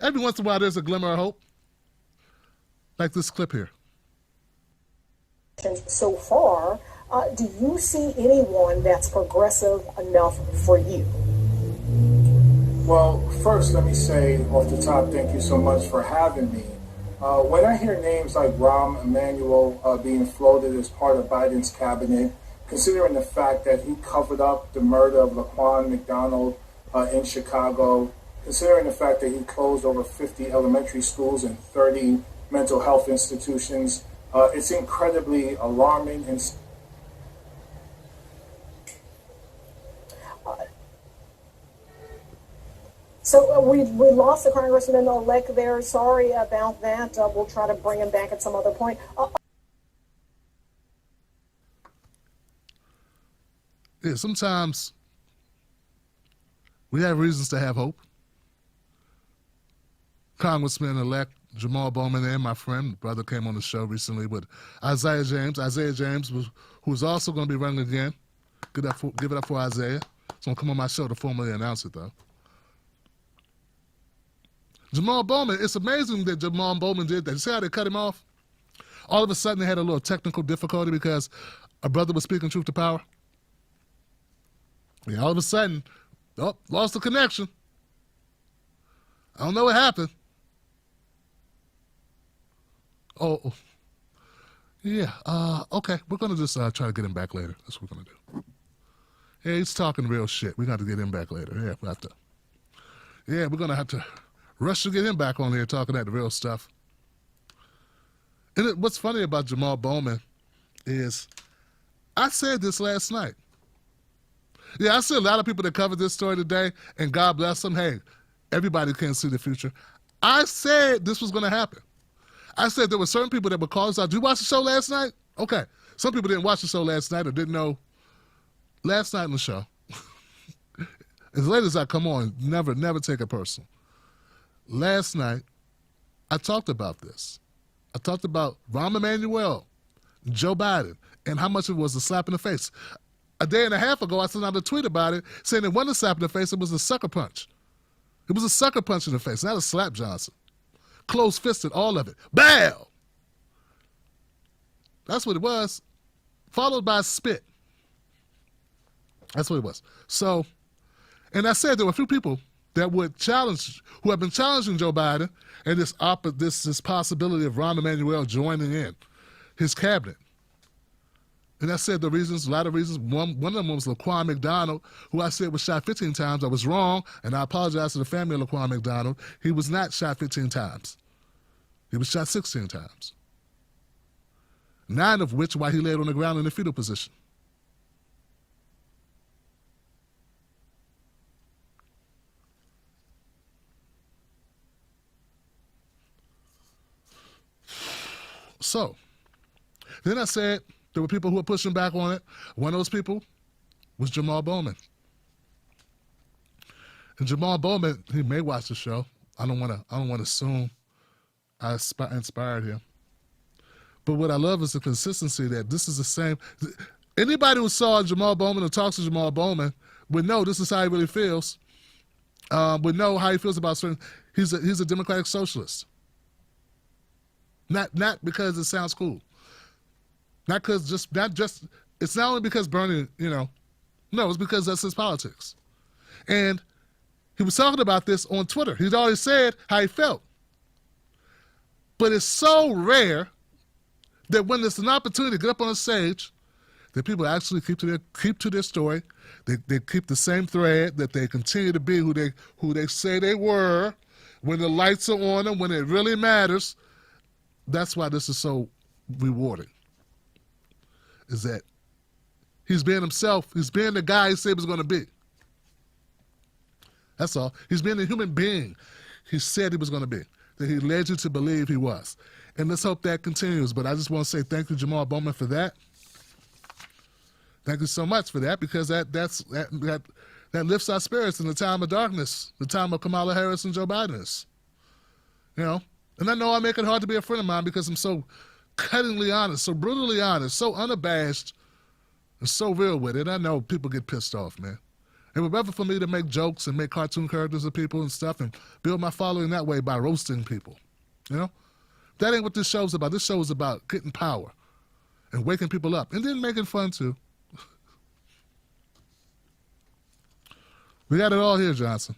every once in a while there's a glimmer of hope. Like this clip here. So far, do you see anyone that's progressive enough for you? Well, first, let me say off the top, thank you so much for having me. When I hear names like Rahm Emanuel being floated as part of Biden's cabinet, considering the fact that he covered up the murder of Laquan McDonald in Chicago, considering the fact that he closed over 50 elementary schools and 30 mental health institutions, it's incredibly alarming and So we lost the congressman-elect there. Sorry about that. We'll try to bring him back at some other point. Yeah, sometimes we have reasons to have hope. Congressman-elect Jamaal Bowman and my friend, brother, came on the show recently with Isaiah James. Isaiah James, who's also going to be running again. Give it up for Isaiah. He's going to come on my show to formally announce it, though. Jamaal Bowman, it's amazing that Jamaal Bowman did that. You see how they cut him off? All of a sudden they had a little technical difficulty because a brother was speaking truth to power. Yeah, all of a sudden, lost the connection. I don't know what happened. Okay, we're going to just try to get him back later. That's what we're going to do. Yeah, he's talking real shit. We got to get him back later. Yeah, we're going to have to rush to get him back on here talking that real stuff. And what's funny about Jamaal Bowman is I said this last night. Yeah, I see a lot of people that covered this story today, and God bless them. Hey, everybody can't see the future. I said this was going to happen. I said there were certain people that would call us out. Did you watch the show last night? Okay. Some people didn't watch the show last night or didn't know last night on the show. As late as I come on, never take it personal. Last night, I talked about this. I talked about Rahm Emanuel, Joe Biden, and how much it was a slap in the face. A day and a half ago, I sent out a tweet about it, saying it wasn't a slap in the face, it was a sucker punch. It was a sucker punch in the face, not a slap, Johnson. Close-fisted, all of it. Bam! That's what it was, followed by spit. That's what it was. So, and I said there were a few people that would challenge, who have been challenging Joe Biden and this possibility of Rahm Emanuel joining in his cabinet. And I said the reasons, a lot of reasons. One of them was Laquan McDonald, who I said was shot 15 times. I was wrong, and I apologize to the family of Laquan McDonald. He was not shot 15 times. He was shot 16 times. 9 of which while he laid on the ground in the fetal position. So, then I said there were people who were pushing back on it. One of those people was Jamaal Bowman. And Jamaal Bowman, he may watch the show. I don't want to assume I inspired him. But what I love is the consistency that this is the same. Anybody who saw Jamaal Bowman or talks to Jamaal Bowman would know this is how he really feels. Would know how he feels about certain. He's a democratic socialist. Not because it sounds cool. Not just it's not only because Bernie, no, it's because that's his politics. And he was talking about this on Twitter. He'd already said how he felt. But it's so rare that when there's an opportunity to get up on a stage, that people actually keep to their story. They keep the same thread, that they continue to be who they say they were, when the lights are on them, when it really matters. That's why this is so rewarding. Is that he's being himself. He's being the guy he said he was going to be. That's all. He's being the human being he said he was going to be, that he led you to believe he was. And let's hope that continues. But I just want to say thank you, Jamaal Bowman, for that. Thank you so much for that, because that lifts our spirits in the time of darkness, the time of Kamala Harris and Joe Biden. And I know I make it hard to be a friend of mine because I'm so cuttingly honest, so brutally honest, so unabashed, and so real with it. I know people get pissed off, man. It would rather for me to make jokes and make cartoon characters of people and stuff and build my following that way by roasting people. You know? That ain't what this show's about. This show is about getting power and waking people up and then making fun too. We got it all here, Johnson.